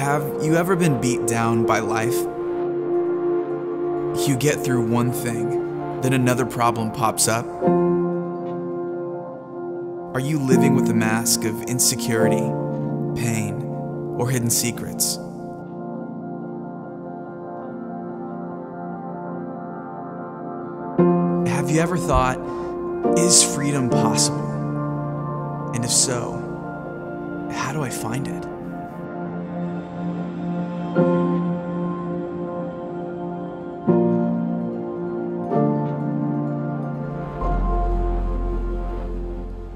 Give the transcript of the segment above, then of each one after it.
Have you ever been beat down by life? You get through one thing, then another problem pops up. Are you living with a mask of insecurity, pain, or hidden secrets? Have you ever thought, is freedom possible? And if so, how do I find it?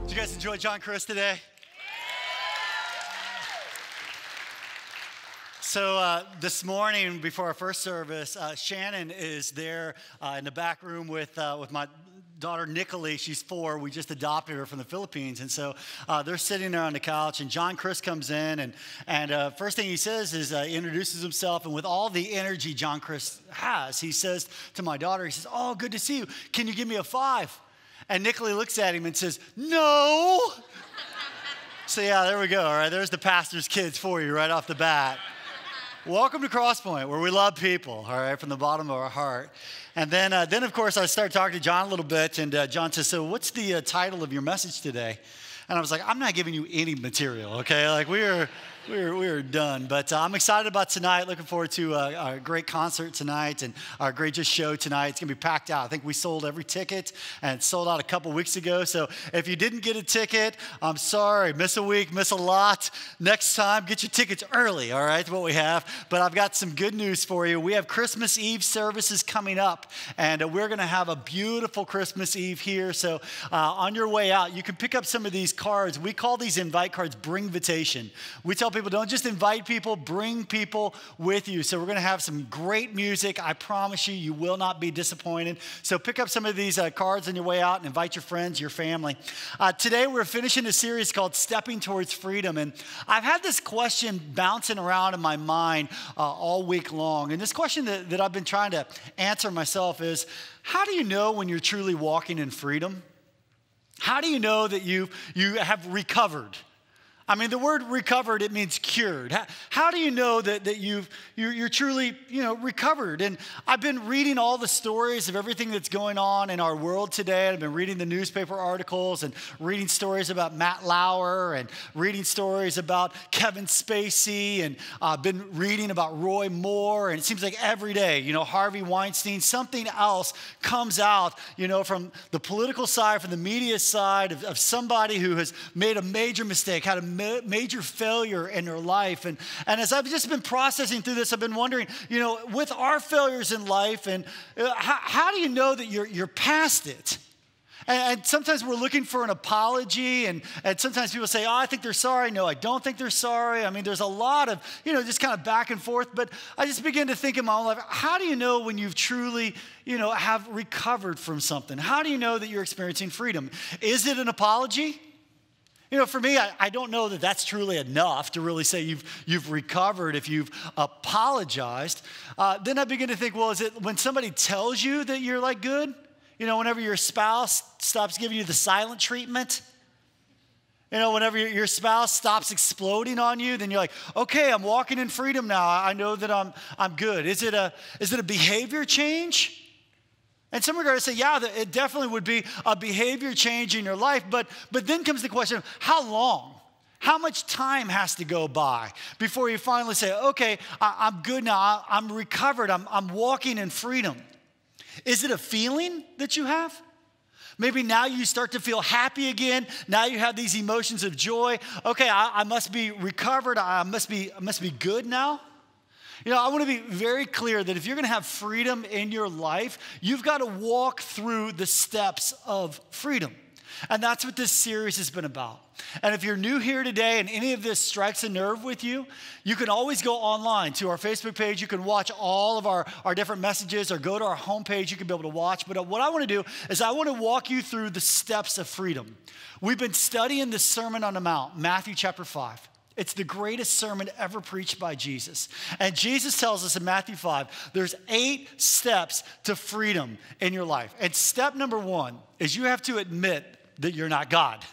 Did you guys enjoy John Chris today? So this morning before our first service, Shannon is there in the back room with my daughter Nicolai. She's 4. We just adopted her from the Philippines. And so they're sitting there on the couch, and John Chris comes in, and first thing he says is introduces himself. And with all the energy John Chris has, he says to my daughter, he says, "Oh, good to see you. Can you give me a 5? And Nicolai looks at him and says, "No." So yeah, there we go. All right, there's the pastor's kids for you right off the bat. Welcome to Crosspoint, where we love people, all right, from the bottom of our heart. And then of course, I started talking to John a little bit, and John says, "So what's the title of your message today?" And I was like, "I'm not giving you any material, okay? Like, we are done." But I'm excited about tonight. Looking forward to a great concert tonight and our great just show tonight. It's going to be packed out. I think we sold every ticket, and it sold out a couple weeks ago. So if you didn't get a ticket, I'm sorry. Miss a week, miss a lot. Next time, get your tickets early, all right, what we have. But I've got some good news for you. We have Christmas Eve services coming up, and we're going to have a beautiful Christmas Eve here. So on your way out, you can pick up some of these cards. We call these invite cards Bring-vitation. We tell people, don't just invite people, bring people with you. So we're going to have some great music. I promise you, you will not be disappointed. So pick up some of these cards on your way out and invite your friends, your family. Today we're finishing a series called Stepping Towards Freedom. And I've had this question bouncing around in my mind all week long. And this question that I've been trying to answer myself is, how do you know when you're truly walking in freedom? How do you know that you have recovered? I mean, the word recovered, it means cured. How do you know that you're truly, recovered? And I've been reading all the stories of everything that's going on in our world today. I've been reading the newspaper articles and reading stories about Matt Lauer and reading stories about Kevin Spacey, and I've been reading about Roy Moore. And it seems like every day, Harvey Weinstein, something else comes out, from the political side, from the media side of somebody who has made a major mistake, had a major failure in their life. And as I've just been processing through this, I've been wondering, with our failures in life, and how do you know that you're past it? And sometimes we're looking for an apology, and sometimes people say, "Oh, I think they're sorry." No, I don't think they're sorry. I mean, there's a lot of, just kind of back and forth. But I just begin to think in my own life, how do you know when you've truly, have recovered from something? How do you know that you're experiencing freedom? Is it an apology? For me, I don't know that that's truly enough to really say you've recovered if you've apologized. Then I begin to think, well, is it when somebody tells you that you're like good? Whenever your spouse stops giving you the silent treatment? Whenever your spouse stops exploding on you, then you're like, okay, I'm walking in freedom now. I know that I'm good. Is it a behavior change? And some are going to say, yeah, it definitely would be a behavior change in your life. But then comes the question of how long? How much time has to go by before you finally say, okay, I'm good now. I'm recovered. I'm walking in freedom. Is it a feeling that you have? Maybe now you start to feel happy again. Now you have these emotions of joy. Okay, I must be recovered. I must be good now. I want to be very clear that if you're going to have freedom in your life, you've got to walk through the steps of freedom. And that's what this series has been about. And if you're new here today and any of this strikes a nerve with you, you can always go online to our Facebook page. You can watch all of our different messages, or go to our homepage. You can be able to watch. But what I want to do is I want to walk you through the steps of freedom. We've been studying the Sermon on the Mount, Matthew chapter 5. It's the greatest sermon ever preached by Jesus. And Jesus tells us in Matthew 5, there's 8 steps to freedom in your life. And step number 1 is you have to admit that you're not God.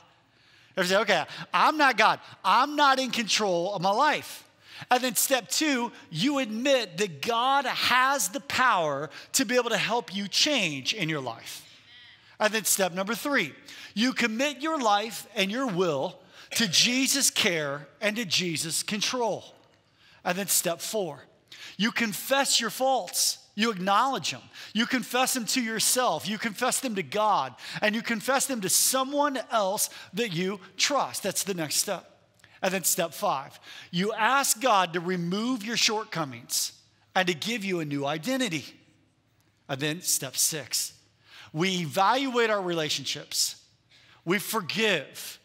You say, okay, I'm not God. I'm not in control of my life. And then step 2, you admit that God has the power to be able to help you change in your life. And then step number 3, you commit your life and your will to Jesus' care and to Jesus' control. And then step 4, you confess your faults. You acknowledge them. You confess them to yourself. You confess them to God. And you confess them to someone else that you trust. That's the next step. And then step 5, you ask God to remove your shortcomings and to give you a new identity. And then step 6, we evaluate our relationships. We forgive.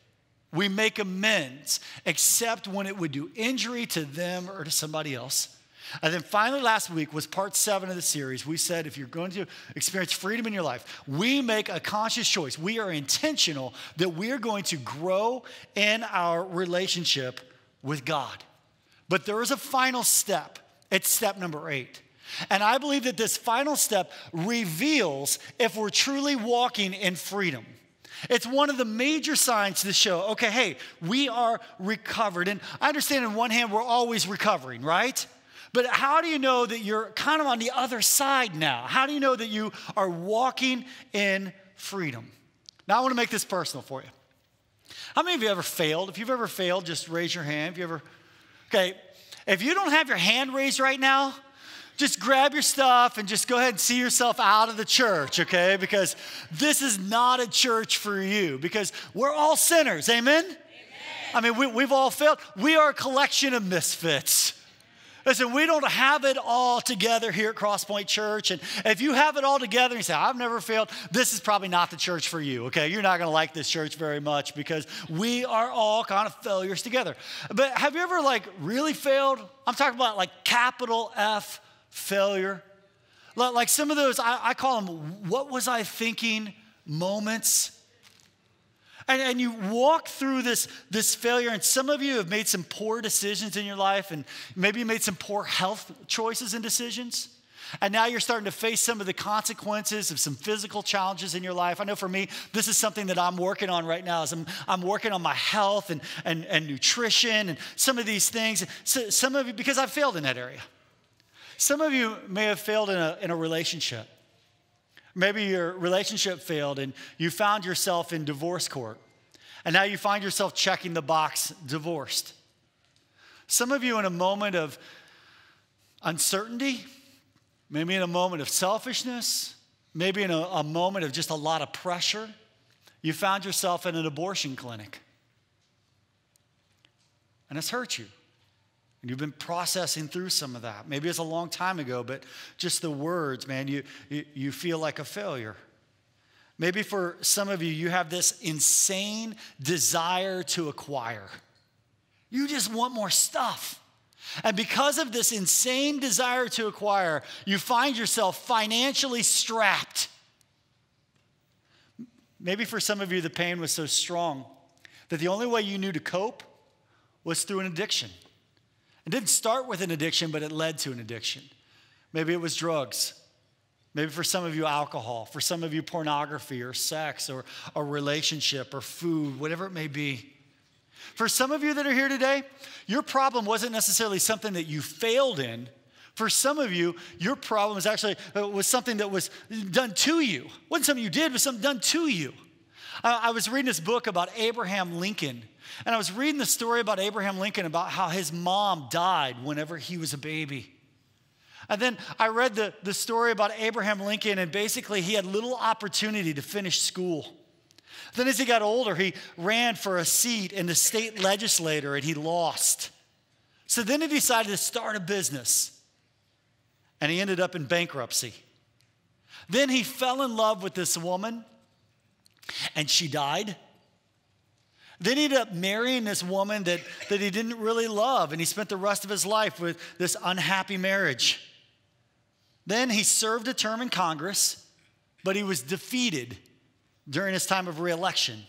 We make amends, except when it would do injury to them or to somebody else. And then finally, last week was part 7 of the series. We said if you're going to experience freedom in your life, we make a conscious choice. We are intentional that we are going to grow in our relationship with God. But there is a final step. It's step number 8. And I believe that this final step reveals if we're truly walking in freedom. It's one of the major signs to show, okay, hey, we are recovered. And I understand on one hand, we're always recovering, right? But how do you know that you're kind of on the other side now? How do you know that you are walking in freedom? Now, I want to make this personal for you. How many of you ever failed? If you've ever failed, just raise your hand. Okay, if you don't have your hand raised right now, just grab your stuff and just go ahead and see yourself out of the church, okay? Because this is not a church for you, because we're all sinners, amen? I mean, we've all failed. We are a collection of misfits. Listen, we don't have it all together here at Crosspoint Church. And if you have it all together and you say, I've never failed, this is probably not the church for you, okay? You're not going to like this church very much because we are all kind of failures together. But have you ever really failed? I'm talking about capital F failure. Like some of those, I call them, what was I thinking moments? And you walk through this failure, and some of you have made some poor decisions in your life, and maybe you made some poor health choices and decisions. And now you're starting to face some of the consequences of some physical challenges in your life. I know for me, this is something that I'm working on right now. Is I'm working on my health and nutrition and some of these things. So some of you, because I've failed in that area. Some of you may have failed in a relationship. Maybe your relationship failed and you found yourself in divorce court. And now you find yourself checking the box, divorced. Some of you in a moment of uncertainty, maybe in a moment of selfishness, maybe in a moment of just a lot of pressure, you found yourself in an abortion clinic. And it's hurt you. And you've been processing through some of that. Maybe it's a long time ago, but just the words, man, you feel like a failure. Maybe for some of you, you have this insane desire to acquire. You just want more stuff. And because of this insane desire to acquire, you find yourself financially strapped. Maybe for some of you, the pain was so strong that the only way you knew to cope was through an addiction. It didn't start with an addiction, but it led to an addiction. Maybe it was drugs. Maybe for some of you, alcohol. For some of you, pornography or sex or a relationship or food, whatever it may be. For some of you that are here today, your problem wasn't necessarily something that you failed in. For some of you, your problem is actually was something that was done to you. It wasn't something you did, it was something done to you. I was reading this book about Abraham Lincoln. And I was reading the story about Abraham Lincoln, about how his mom died whenever he was a baby. And then I read the story about Abraham Lincoln, and basically he had little opportunity to finish school. Then as he got older, he ran for a seat in the state legislature, and he lost. So then he decided to start a business, and he ended up in bankruptcy. Then he fell in love with this woman, and she died. Then he ended up marrying this woman that he didn't really love, and he spent the rest of his life with this unhappy marriage. Then he served a term in Congress, but he was defeated during his time of re-election.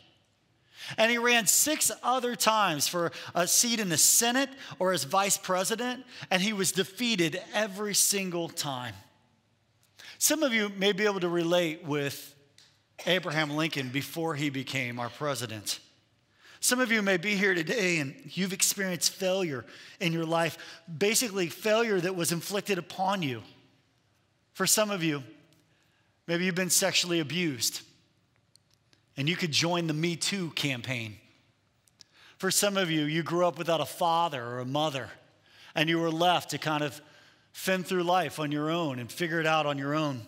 And he ran 6 other times for a seat in the Senate or as vice president, and he was defeated every single time. Some of you may be able to relate with Abraham Lincoln before he became our president. Some of you may be here today and you've experienced failure in your life, basically failure that was inflicted upon you. For some of you, maybe you've been sexually abused and you could join the Me Too campaign. For some of you, you grew up without a father or a mother and you were left to kind of fend through life on your own and figure it out on your own.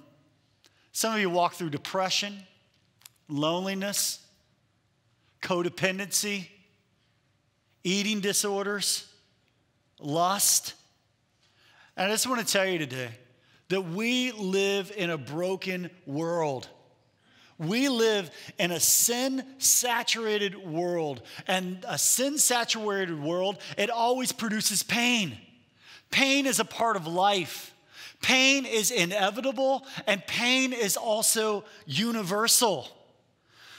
Some of you walk through depression, loneliness, codependency, eating disorders, lust. And I just want to tell you today that we live in a broken world. We live in a sin-saturated world. And a sin-saturated world, it always produces pain. Pain is a part of life. Pain is inevitable, and pain is also universal.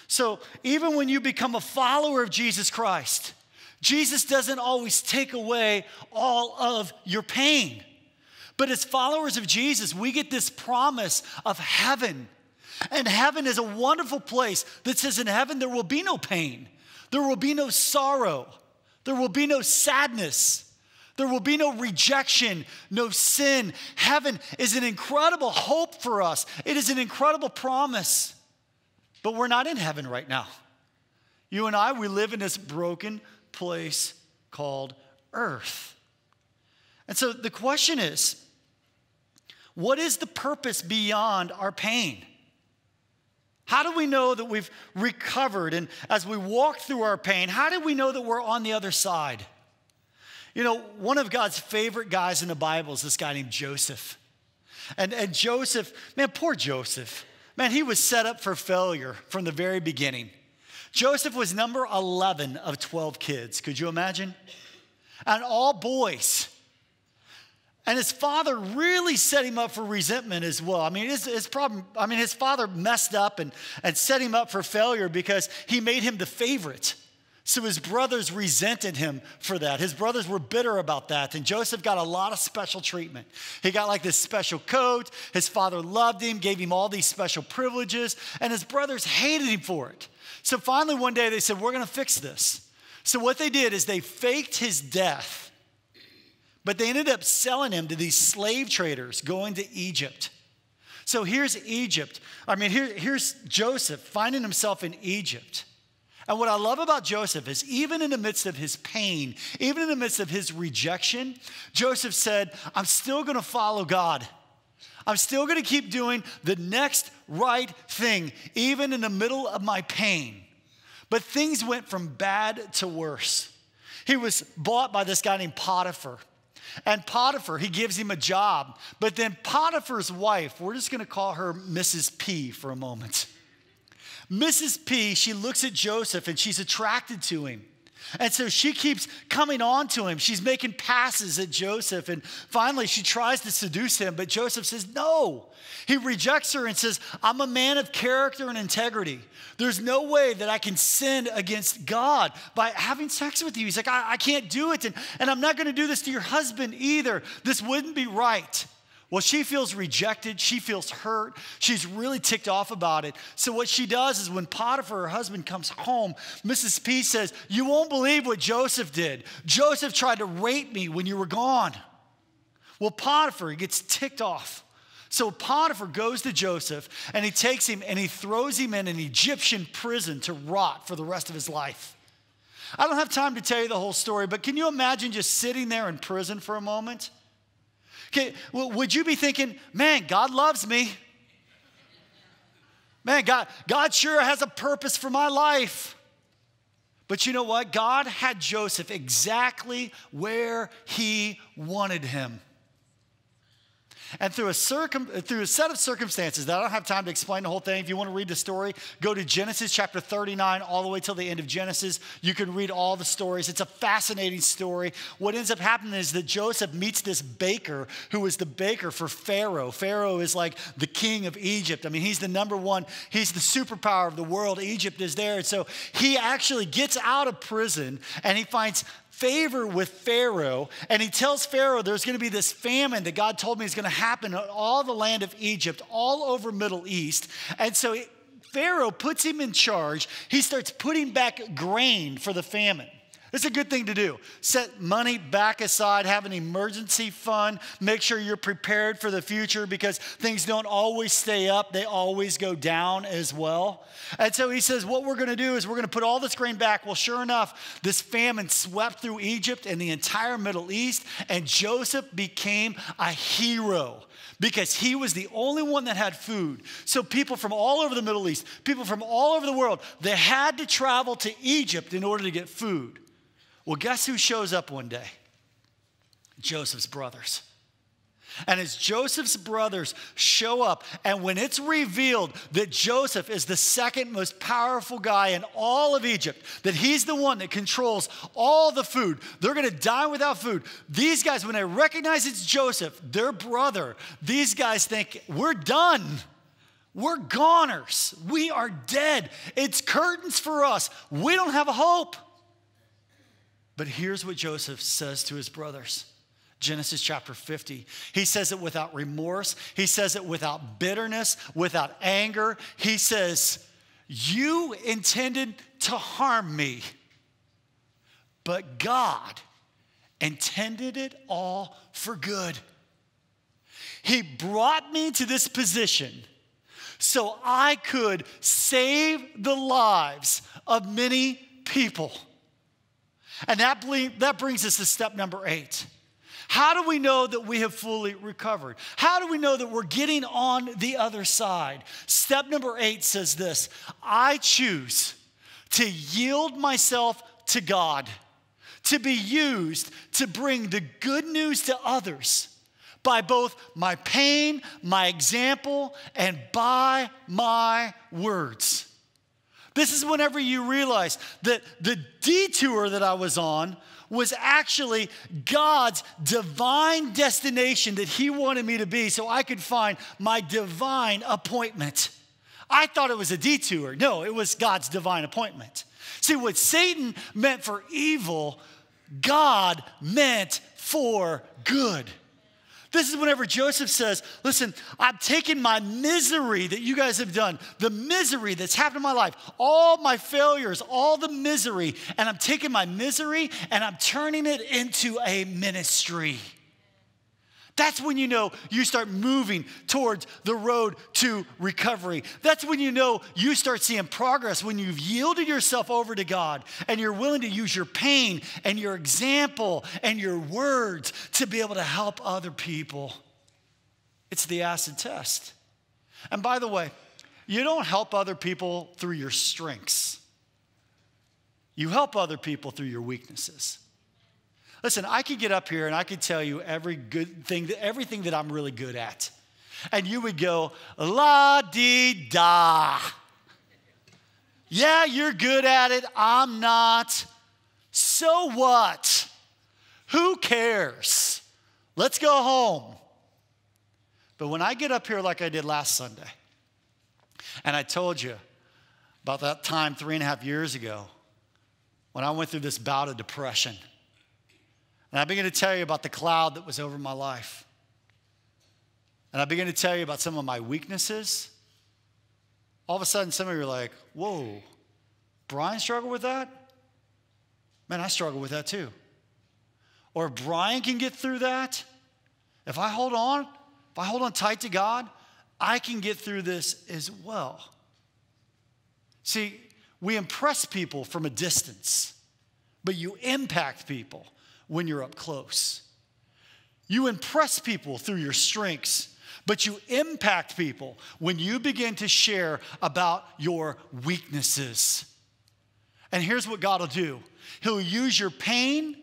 So even when you become a follower of Jesus Christ, Jesus doesn't always take away all of your pain. But as followers of Jesus, we get this promise of heaven. And heaven is a wonderful place that says in heaven there will be no pain. There will be no sorrow. There will be no sadness. There will be no rejection, no sin. Heaven is an incredible hope for us. It is an incredible promise. But we're not in heaven right now. You and I, we live in this broken place called earth. And so the question is, what is the purpose beyond our pain? How do we know that we've recovered? And as we walk through our pain, how do we know that we're on the other side? You know, one of God's favorite guys in the Bible is this guy named Joseph. And Joseph, man, poor Joseph. Man, he was set up for failure from the very beginning. Joseph was number 11 of 12 kids. Could you imagine? And all boys. And his father really set him up for resentment as well. I mean, his father messed up and set him up for failure because he made him the favorite. So his brothers resented him for that. His brothers were bitter about that. And Joseph got a lot of special treatment. He got like this special coat. His father loved him, gave him all these special privileges. And his brothers hated him for it. So finally one day they said, we're going to fix this. So what they did is they faked his death. But they ended up selling him to these slave traders going to Egypt. So here's Egypt. Here's Joseph finding himself in Egypt. And what I love about Joseph is even in the midst of his pain, even in the midst of his rejection, Joseph said, I'm still going to follow God. I'm still going to keep doing the next right thing, even in the middle of my pain. But things went from bad to worse. He was bought by this guy named Potiphar. And Potiphar, he gives him a job. But then Potiphar's wife, we're just going to call her Mrs. P for a moment. Mrs. P, she looks at Joseph and she's attracted to him. And so she keeps coming on to him. She's making passes at Joseph. And finally, she tries to seduce him. But Joseph says, no. He rejects her and says, I'm a man of character and integrity. There's no way that I can sin against God by having sex with you. He's like, I can't do it. And I'm not going to do this to your husband either. This wouldn't be right. Well, she feels rejected. She feels hurt. She's really ticked off about it. So what she does is when Potiphar, her husband, comes home, Mrs. P says, you won't believe what Joseph did. Joseph tried to rape me when you were gone. Well, Potiphar gets ticked off. So Potiphar goes to Joseph and he takes him and he throws him in an Egyptian prison to rot for the rest of his life. I don't have time to tell you the whole story, but can you imagine just sitting there in prison for a moment? Okay, well, would you be thinking, man, God loves me. Man, God sure has a purpose for my life. But you know what? God had Joseph exactly where he wanted him. And through a set of circumstances that I don't have time to explain the whole thing. If you want to read the story, go to Genesis chapter 39 all the way till the end of Genesis. You can read all the stories. It's a fascinating story. What ends up happening is that Joseph meets this baker who is the baker for Pharaoh. Pharaoh is like the king of Egypt. I mean, he's the number one. He's the superpower of the world. Egypt is there. And so he actually gets out of prison and he finds favor with Pharaoh, and he tells Pharaoh there's going to be this famine that God told me is going to happen in all the land of Egypt, all over Middle East. And so Pharaoh puts him in charge. He starts putting back grain for the famine. It's a good thing to do. Set money back aside, have an emergency fund, make sure you're prepared for the future because things don't always stay up, they always go down as well. And so he says, what we're going to do is we're going to put all this grain back. Well, sure enough, this famine swept through Egypt and the entire Middle East, and Joseph became a hero because he was the only one that had food. So people from all over the Middle East, people from all over the world, they had to travel to Egypt in order to get food. Well, guess who shows up one day? Joseph's brothers. And as Joseph's brothers show up, and when it's revealed that Joseph is the second most powerful guy in all of Egypt, that he's the one that controls all the food, they're going to die without food. These guys, when they recognize it's Joseph, their brother, these guys think, we're done. We're goners. We are dead. It's curtains for us. We don't have a hope. But here's what Joseph says to his brothers. Genesis chapter 50. He says it without remorse. He says it without bitterness, without anger. He says, you intended to harm me, but God intended it all for good. He brought me to this position so I could save the lives of many people. And that brings us to step number 8. How do we know that we have fully recovered? How do we know that we're getting on the other side? Step number 8 says this: I choose to yield myself to God, to be used to bring the good news to others by both my pain, my example, and by my words. This is whenever you realize that the detour that I was on was actually God's divine destination that he wanted me to be so I could find my divine appointment. I thought it was a detour. No, it was God's divine appointment. See, what Satan meant for evil, God meant for good. This is whenever Joseph says, listen, I'm taking my misery that you guys have done, the misery that's happened in my life, all my failures, all the misery, and I'm taking my misery and I'm turning it into a ministry. That's when you know you start moving towards the road to recovery. That's when you know you start seeing progress, when you've yielded yourself over to God and you're willing to use your pain and your example and your words to be able to help other people. It's the acid test. And by the way, you don't help other people through your strengths. You help other people through your weaknesses. Listen, I could get up here and I could tell you everything that I'm really good at. And you would go, la-dee-da. Yeah, you're good at it. I'm not. So what? Who cares? Let's go home. But when I get up here like I did last Sunday, and I told you about that time 3.5 years ago when I went through this bout of depression, and I began to tell you about the cloud that was over my life. And I began to tell you about some of my weaknesses. All of a sudden, some of you are like, whoa, Brian struggled with that? Man, I struggle with that too. Or if Brian can get through that, if I hold on tight to God, I can get through this as well. See, we impress people from a distance, but you impact people when you're up close. You impress people through your strengths, but you impact people when you begin to share about your weaknesses. And here's what God will do. He'll use your pain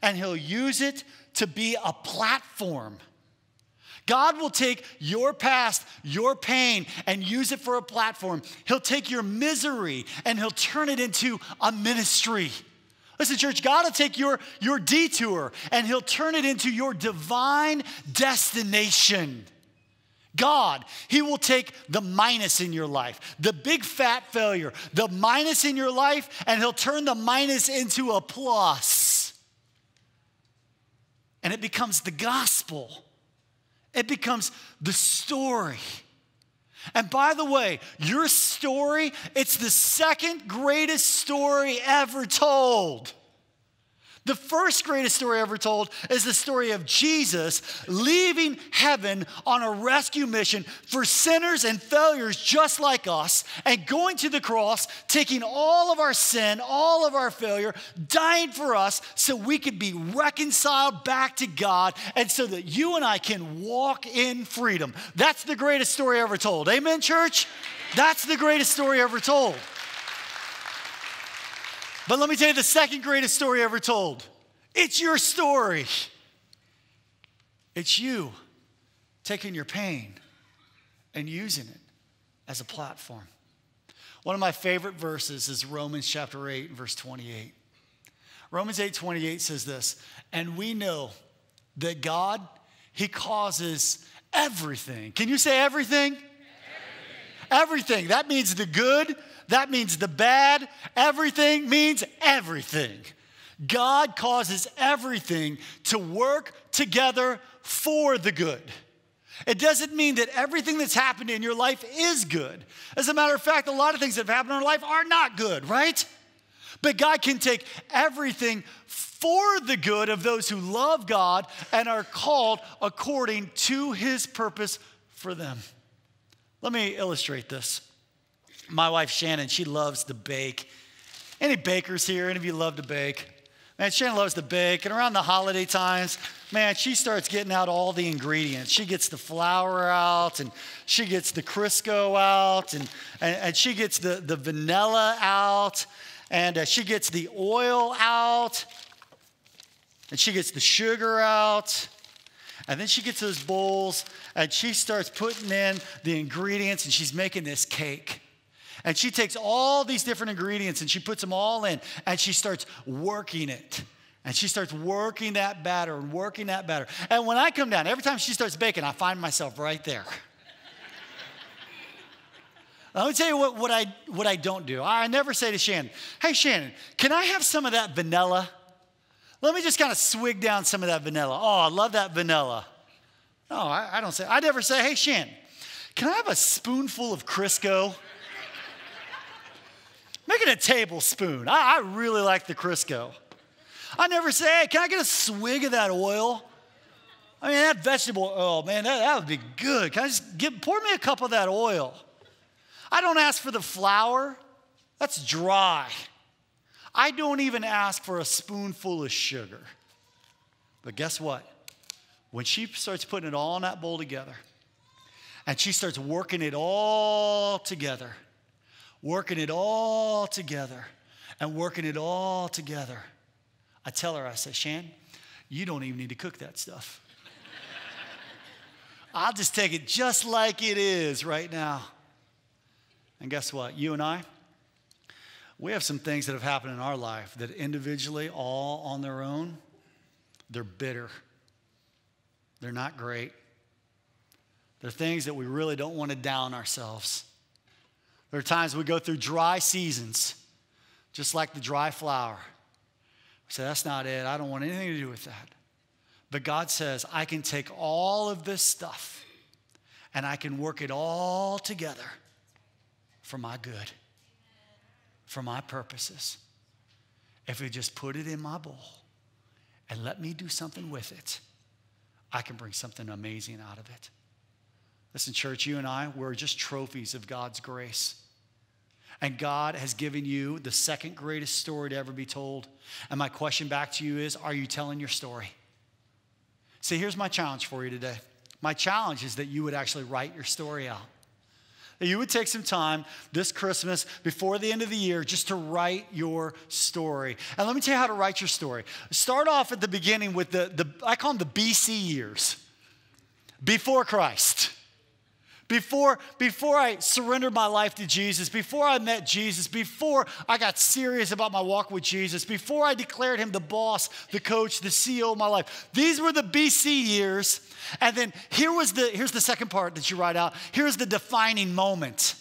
and he'll use it to be a platform. God will take your past, your pain, and use it for a platform. He'll take your misery and he'll turn it into a ministry. Listen, church, God will take your detour and he'll turn it into your divine destination. God, he will take the minus in your life, the big fat failure, the minus in your life, and he'll turn the minus into a plus. And it becomes the gospel. It becomes the story. And by the way, your story, it's the second greatest story ever told. The first greatest story ever told is the story of Jesus leaving heaven on a rescue mission for sinners and failures just like us, and going to the cross, taking all of our sin, all of our failure, dying for us so we could be reconciled back to God, and so that you and I can walk in freedom. That's the greatest story ever told. Amen, church? That's the greatest story ever told. But let me tell you the second greatest story ever told. It's your story. It's you taking your pain and using it as a platform. One of my favorite verses is Romans chapter 8, verse 28. Romans 8:28 says this, and we know that God, he causes everything. Can you say everything? Everything. That means the good. That means the bad. Everything means everything. God causes everything to work together for the good. It doesn't mean that everything that's happened in your life is good. As a matter of fact, a lot of things that have happened in our life are not good, right? But God can take everything for the good of those who love God and are called according to his purpose for them. Let me illustrate this. My wife, Shannon, she loves to bake. Any bakers here? Any of you love to bake? Man, Shannon loves to bake. And around the holiday times, man, she starts getting out all the ingredients. She gets the flour out, and she gets the Crisco out, and she gets the vanilla out, and she gets the oil out, and she gets the sugar out. And then she gets those bowls, and she starts putting in the ingredients, and she's making this cake. And she takes all these different ingredients, and she puts them all in, and she starts working it. And she starts working that batter and working that batter. And when I come down, every time she starts baking, I find myself right there. Let me tell you what I don't do. I never say to Shannon, hey, Shannon, can I have some of that vanilla? Let me just kind of swig down some of that vanilla. Oh, I love that vanilla. No, I don't say. I never say, hey, Shannon, can I have a spoonful of Crisco? Make it a tablespoon. I really like the Crisco. I never say, hey, can I get a swig of that oil? I mean, that vegetable oil, man, that would be good. Can I just pour me a cup of that oil? I don't ask for the flour. That's dry. I don't even ask for a spoonful of sugar. But guess what? When she starts putting it all in that bowl together, and she starts working it all together, working it all together, and working it all together, I tell her, I say, Shan, you don't even need to cook that stuff. I'll just take it just like it is right now. And guess what? You and I, we have some things that have happened in our life that individually, all on their own, they're bitter. They're not great. They're things that we really don't want to down ourselves. There are times we go through dry seasons, just like the dry flower. We say, that's not it. I don't want anything to do with that. But God says, I can take all of this stuff and I can work it all together for my good, for my purposes. If we just put it in my bowl and let me do something with it, I can bring something amazing out of it. Listen, church, you and I, we're just trophies of God's grace. And God has given you the second greatest story to ever be told. And my question back to you is, are you telling your story? See, here's my challenge for you today. My challenge is that you would actually write your story out. That you would take some time this Christmas before the end of the year just to write your story. And let me tell you how to write your story. Start off at the beginning with I call them the BC years. Before Christ. Before I surrendered my life to Jesus, before I met Jesus, before I got serious about my walk with Jesus, before I declared him the boss, the coach, the CEO of my life. These were the BC years. And then here's the second part that you write out. Here's the defining moment.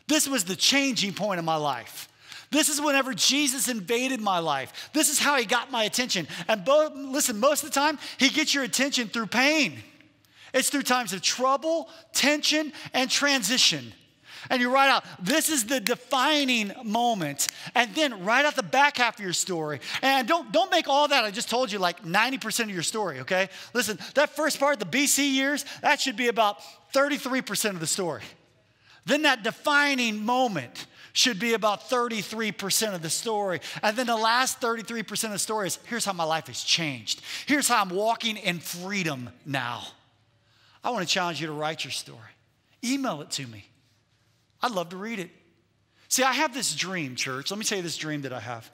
This was the changing point of my life. This is whenever Jesus invaded my life. This is how he got my attention. And listen, most of the time, he gets your attention through pain. It's through times of trouble, tension, and transition. And you write out, this is the defining moment. And then write out the back half of your story. And don't make all that I just told you like 90% of your story, okay? Listen, that first part, the BC years, that should be about 33% of the story. Then that defining moment should be about 33% of the story. And then the last 33% of the story is, here's how my life has changed. Here's how I'm walking in freedom now. I want to challenge you to write your story. Email it to me. I'd love to read it. See, I have this dream, church. Let me tell you this dream that I have.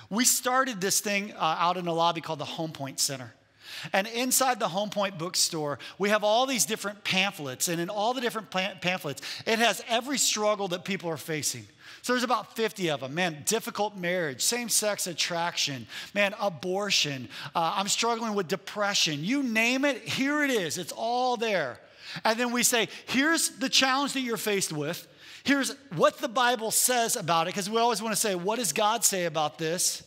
We started this thing out in a lobby called the Home Point Center. And inside the Home Point bookstore, we have all these different pamphlets. And in all the different pamphlets, it has every struggle that people are facing. So there's about 50 of them. Man, difficult marriage, same-sex attraction, man, abortion. I'm struggling with depression. You name it, here it is. It's all there. And then we say, here's the challenge that you're faced with. Here's what the Bible says about it, because we always want to say, what does God say about this?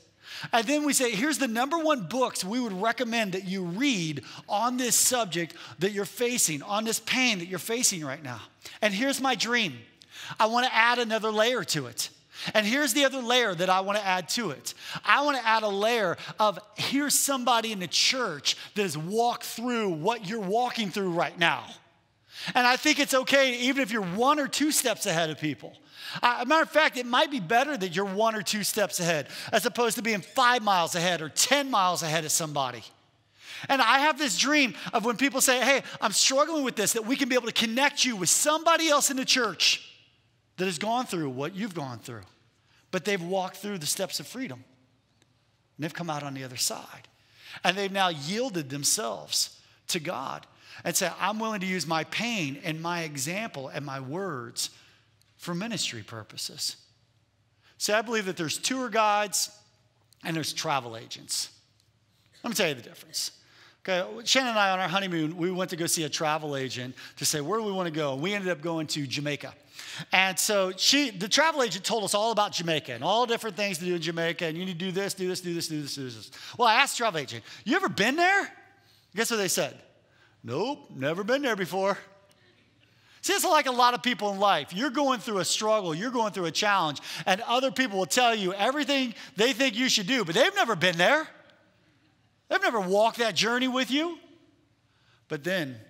And then we say, here's the number one books we would recommend that you read on this subject that you're facing, on this pain that you're facing right now. And here's my dream. I want to add another layer to it. And here's the other layer that I want to add to it. I want to add a layer of, here's somebody in the church that has walked through what you're walking through right now. And I think it's okay even if you're 1 or 2 steps ahead of people. As a matter of fact, it might be better that you're 1 or 2 steps ahead as opposed to being 5 miles ahead or 10 miles ahead of somebody. And I have this dream of when people say, hey, I'm struggling with this, that we can be able to connect you with somebody else in the church that has gone through what you've gone through. But they've walked through the steps of freedom. And they've come out on the other side. And they've now yielded themselves to God and say, I'm willing to use my pain and my example and my words for ministry purposes. See, I believe that there's tour guides and there's travel agents. Let me tell you the difference. Okay, Shannon and I on our honeymoon, we went to go see a travel agent to say, where do we want to go? And we ended up going to Jamaica. And so the travel agent told us all about Jamaica and all different things to do in Jamaica. And you need to do this, do this, do this, do this, do this. Well, I asked the travel agent, you ever been there? Guess what they said? Nope, never been there before. See, it's like a lot of people in life. You're going through a struggle, you're going through a challenge, and other people will tell you everything they think you should do, but they've never been there. They've never walked that journey with you. But then,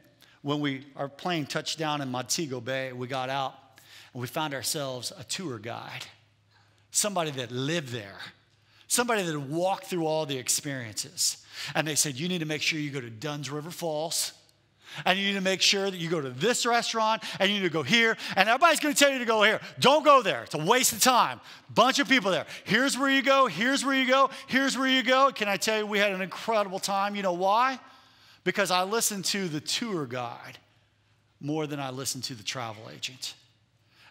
when our plane touched down in Montego Bay, we got out, and we found ourselves a tour guide, somebody that lived there, somebody that walked through all the experiences. And they said, you need to make sure you go to Dunn's River Falls. And you need to make sure that you go to this restaurant, and you need to go here. And everybody's going to tell you to go here. Don't go there. It's a waste of time. Bunch of people there. Here's where you go. Here's where you go. Here's where you go. Can I tell you, we had an incredible time. You know why? Because I listened to the tour guide more than I listened to the travel agent.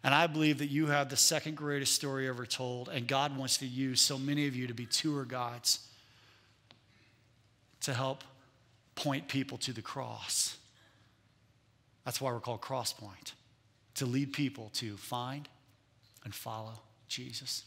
And I believe that you have the second greatest story ever told. And God wants to use so many of you to be tour guides to help point people to the cross. That's why we're called Crosspoint, to lead people to find and follow Jesus.